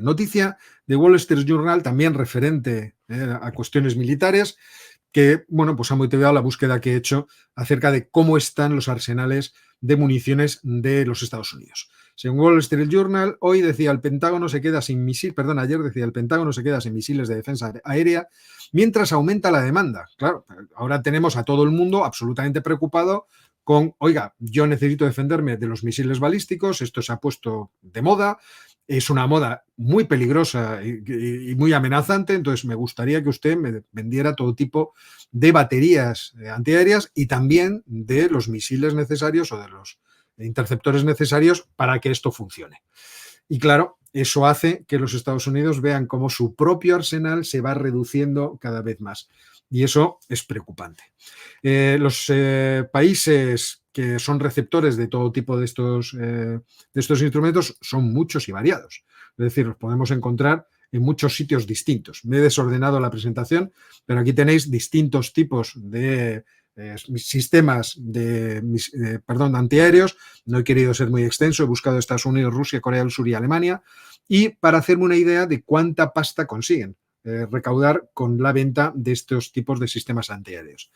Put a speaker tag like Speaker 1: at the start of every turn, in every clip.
Speaker 1: Noticia de Wall Street Journal, también referente a cuestiones militares, que, bueno, pues ha motivado la búsqueda que he hecho acerca de cómo están los arsenales de municiones de los Estados Unidos. Según Wall Street Journal, hoy decía el Pentágono se queda sin misiles, ayer decía el Pentágono se queda sin misiles de defensa aérea mientras aumenta la demanda. Claro, ahora tenemos a todo el mundo absolutamente preocupado con, oiga, yo necesito defenderme de los misiles balísticos, esto se ha puesto de moda, es una moda muy peligrosa y muy amenazante, entonces me gustaría que usted me vendiera todo tipo de baterías antiaéreas y también de los misiles necesarios o de los interceptores necesarios para que esto funcione. Y claro, eso hace que los Estados Unidos vean cómo su propio arsenal se va reduciendo cada vez más. Y eso es preocupante. Los países que son receptores de todo tipo de estos instrumentos son muchos y variados. Es decir, los podemos encontrar en muchos sitios distintos. Me he desordenado la presentación, pero aquí tenéis distintos tipos de sistemas antiaéreos. No he querido ser muy extenso, he buscado Estados Unidos, Rusia, Corea del Sur y Alemania, y para hacerme una idea de cuánta pasta consiguen recaudar con la venta de estos tipos de sistemas antiaéreos.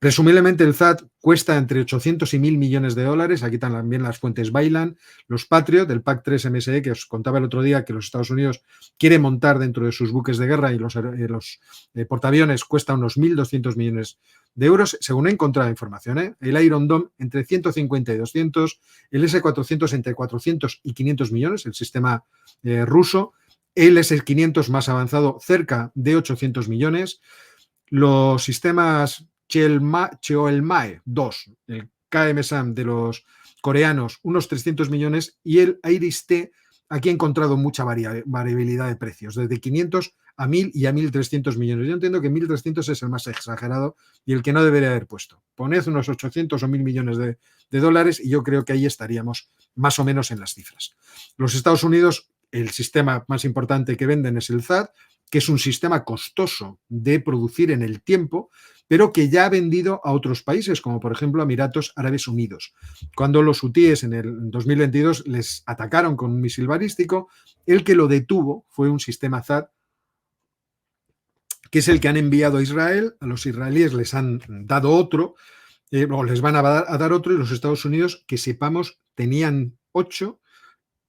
Speaker 1: Presumiblemente el THAAD cuesta entre 800 y 1.000 millones de dólares. Aquí también las fuentes bailan. Los Patriot del PAC-3 MSE, que os contaba el otro día que los Estados Unidos quiere montar dentro de sus buques de guerra y los portaaviones, cuesta unos 1.200 millones de euros, según he encontrado información. El Iron Dome entre 150 y 200, el S-400 entre 400 y 500 millones, el sistema ruso, el S-500 más avanzado cerca de 800 millones, los sistemas Cheolmae 2, el KM-SAM de los coreanos, unos 300 millones, y el Iris-T, aquí he encontrado mucha variabilidad de precios, desde 500 a 1.000 y a 1.300 millones. Yo entiendo que 1.300 es el más exagerado y el que no debería haber puesto. Poned unos 800 o 1.000 millones de dólares y yo creo que ahí estaríamos más o menos en las cifras. Los Estados Unidos, el sistema más importante que venden es el THAAD, que es un sistema costoso de producir en el tiempo, pero que ya ha vendido a otros países, como por ejemplo a Emiratos Árabes Unidos. Cuando los hutíes en el 2022 les atacaron con un misil balístico, el que lo detuvo fue un sistema THAAD, que es el que han enviado a Israel. A los israelíes les han dado otro, o les van a dar otro, y los Estados Unidos, que sepamos, tenían 8.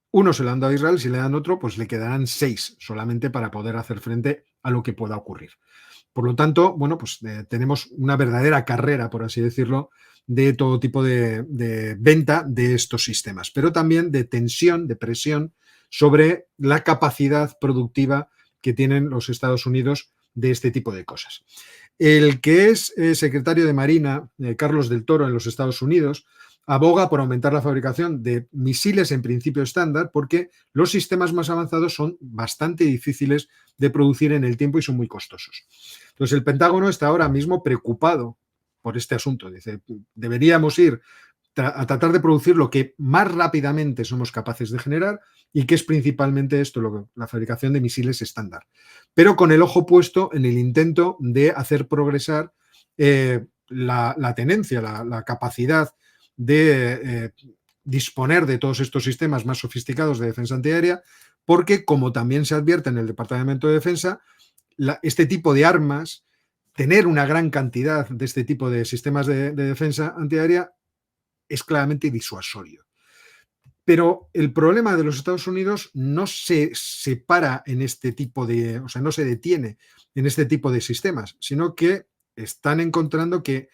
Speaker 1: Uno se lo han dado a Israel, si le dan otro, pues le quedarán 6 solamente para poder hacer frente a lo que pueda ocurrir. Por lo tanto, bueno, pues tenemos una verdadera carrera, por así decirlo, de todo tipo de venta de estos sistemas, pero también de tensión, de presión sobre la capacidad productiva que tienen los Estados Unidos de este tipo de cosas. El que es secretario de Marina, Carlos del Toro, en los Estados Unidos, aboga por aumentar la fabricación de misiles en principio estándar porque los sistemas más avanzados son bastante difíciles de producir en el tiempo y son muy costosos. Entonces, el Pentágono está ahora mismo preocupado por este asunto. Dice, deberíamos ir a tratar de producir lo que más rápidamente somos capaces de generar y que es principalmente esto, la fabricación de misiles estándar. Pero con el ojo puesto en el intento de hacer progresar la tenencia, la capacidad de disponer de todos estos sistemas más sofisticados de defensa antiaérea, porque como también se advierte en el Departamento de Defensa, este tipo de armas, tener una gran cantidad de este tipo de sistemas de defensa antiaérea es claramente disuasorio. Pero el problema de los Estados Unidos no se separa en este tipo de, o sea, no se detiene en este tipo de sistemas, sino que están encontrando que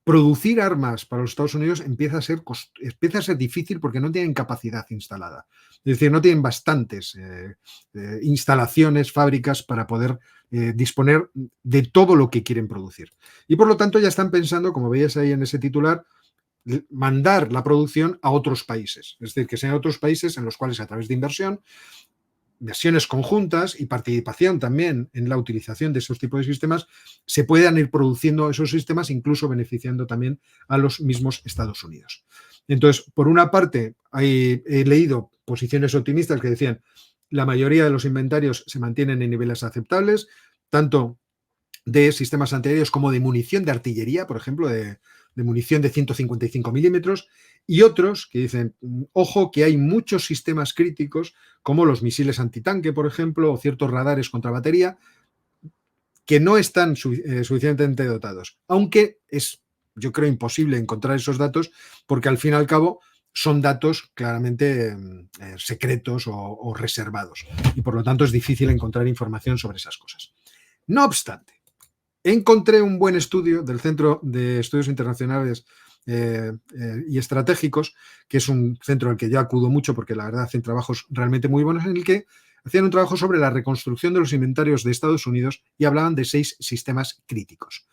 Speaker 1: producir armas para los Estados Unidos empieza a ser difícil porque no tienen capacidad instalada. Es decir, no tienen bastantes instalaciones, fábricas para poder disponer de todo lo que quieren producir. Y por lo tanto ya están pensando, como veías ahí en ese titular, mandar la producción a otros países. Es decir, que sean otros países en los cuales a través de inversiones conjuntas y participación también en la utilización de esos tipos de sistemas, se puedan ir produciendo esos sistemas, incluso beneficiando también a los mismos Estados Unidos. Entonces, por una parte, he leído posiciones optimistas que decían la mayoría de los inventarios se mantienen en niveles aceptables, tanto de sistemas antiaéreos como de munición de artillería, por ejemplo, de de munición de 155 milímetros, y otros que dicen, ojo, que hay muchos sistemas críticos, como los misiles antitanque, por ejemplo, o ciertos radares contra batería, que no están suficientemente dotados. Aunque es, yo creo, imposible encontrar esos datos, porque al fin y al cabo son datos claramente secretos o reservados. Y por lo tanto es difícil encontrar información sobre esas cosas. No obstante, encontré un buen estudio del Centro de Estudios Internacionales y Estratégicos, que es un centro al que yo acudo mucho porque la verdad hacen trabajos realmente muy buenos, en el que hacían un trabajo sobre la reconstrucción de los inventarios de Estados Unidos y hablaban de 6 sistemas críticos.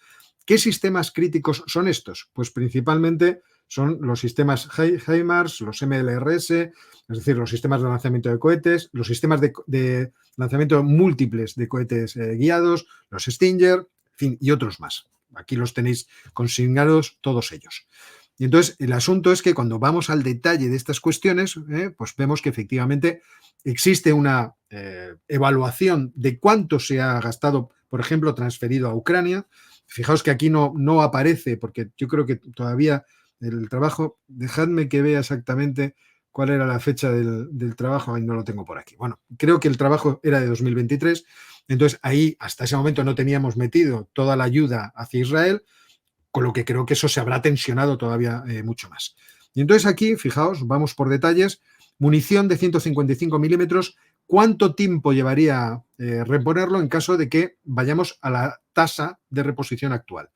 Speaker 1: ¿Qué sistemas críticos son estos? Pues principalmente son los sistemas HIMARS, los MLRS, es decir, los sistemas de lanzamiento de cohetes, los sistemas de lanzamiento múltiples de cohetes guiados, los Stinger, en fin, y otros más. Aquí los tenéis consignados todos ellos. Y entonces el asunto es que cuando vamos al detalle de estas cuestiones, pues vemos que efectivamente existe una evaluación de cuánto se ha gastado, por ejemplo, transferido a Ucrania. Fijaos que aquí no aparece, porque yo creo que todavía el trabajo, dejadme que vea exactamente cuál era la fecha del trabajo, ahí no lo tengo por aquí. Bueno, creo que el trabajo era de 2023, entonces ahí hasta ese momento no teníamos metido toda la ayuda hacia Israel, con lo que creo que eso se habrá tensionado todavía mucho más. Y entonces aquí, fijaos, vamos por detalles, munición de 155 milímetros, ¿cuánto tiempo llevaría reponerlo en caso de que vayamos a la tasa de reposición actual?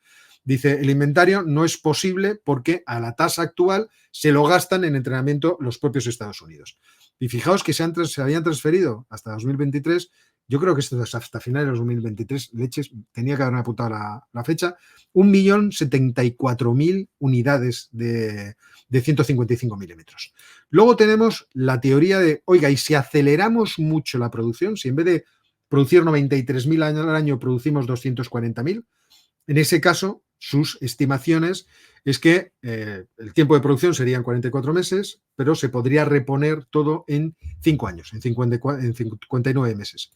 Speaker 1: Dice, el inventario no es posible porque a la tasa actual se lo gastan en entrenamiento los propios Estados Unidos. Y fijaos que se habían transferido hasta 2023, yo creo que esto es hasta finales de 2023, leches, tenía que haber apuntado la fecha, 1.074.000 unidades de 155 milímetros. Luego tenemos la teoría de, oiga, y si aceleramos mucho la producción, si en vez de producir 93.000 al año producimos 240.000, en ese caso, sus estimaciones es que el tiempo de producción serían 44 meses, pero se podría reponer todo en 5 años, en 59 meses.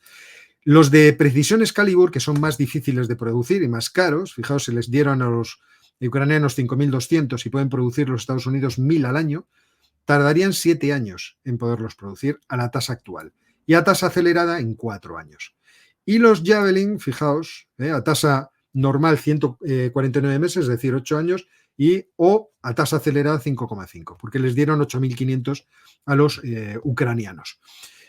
Speaker 1: Los de precisión Excalibur, que son más difíciles de producir y más caros, fijaos, se les dieron a los ucranianos 5.200 y pueden producir los Estados Unidos 1.000 al año, tardarían 7 años en poderlos producir a la tasa actual y a tasa acelerada en 4 años. Y los Javelin, fijaos, a tasa normal 149 meses, es decir, 8 años, o a tasa acelerada 5,5, porque les dieron 8.500 a los ucranianos.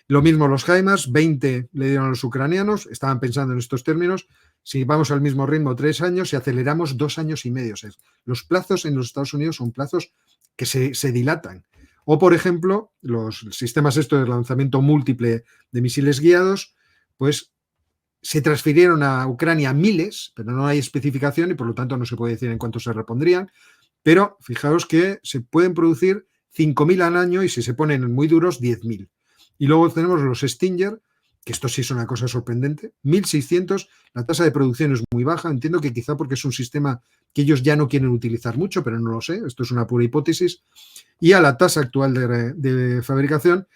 Speaker 1: Lo mismo los HIMARS, 20 le dieron a los ucranianos, estaban pensando en estos términos, si vamos al mismo ritmo 3 años, si aceleramos 2 años y medio. O sea, los plazos en los Estados Unidos son plazos que se dilatan. O, por ejemplo, los sistemas estos de lanzamiento múltiple de misiles guiados, pues se transfirieron a Ucrania miles, pero no hay especificación y por lo tanto no se puede decir en cuánto se repondrían. Pero fijaos que se pueden producir 5.000 al año y si se ponen muy duros, 10.000. Y luego tenemos los Stinger, que esto sí es una cosa sorprendente, 1.600, la tasa de producción es muy baja, entiendo que quizá porque es un sistema que ellos ya no quieren utilizar mucho, pero no lo sé, esto es una pura hipótesis, y a la tasa actual de fabricación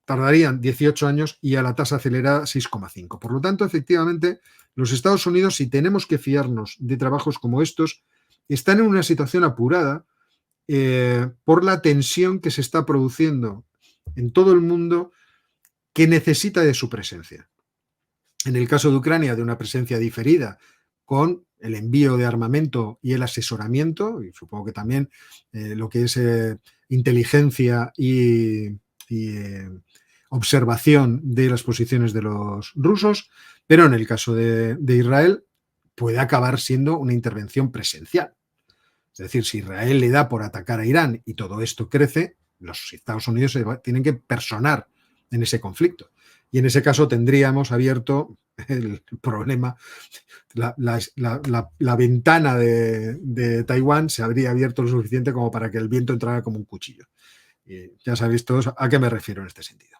Speaker 1: tardarían 18 años y a la tasa acelerada 6,5. Por lo tanto, efectivamente, los Estados Unidos, si tenemos que fiarnos de trabajos como estos, están en una situación apurada por la tensión que se está produciendo en todo el mundo que necesita de su presencia. En el caso de Ucrania, de una presencia diferida con el envío de armamento y el asesoramiento, y supongo que también lo que es inteligencia y observación de las posiciones de los rusos, pero en el caso de Israel puede acabar siendo una intervención presencial. Es decir, si Israel le da por atacar a Irán y todo esto crece, los Estados Unidos tienen que personar en ese conflicto. Y en ese caso tendríamos abierto el problema, la ventana de Taiwán se habría abierto lo suficiente como para que el viento entrara como un cuchillo. Y ya sabéis todos a qué me refiero en este sentido.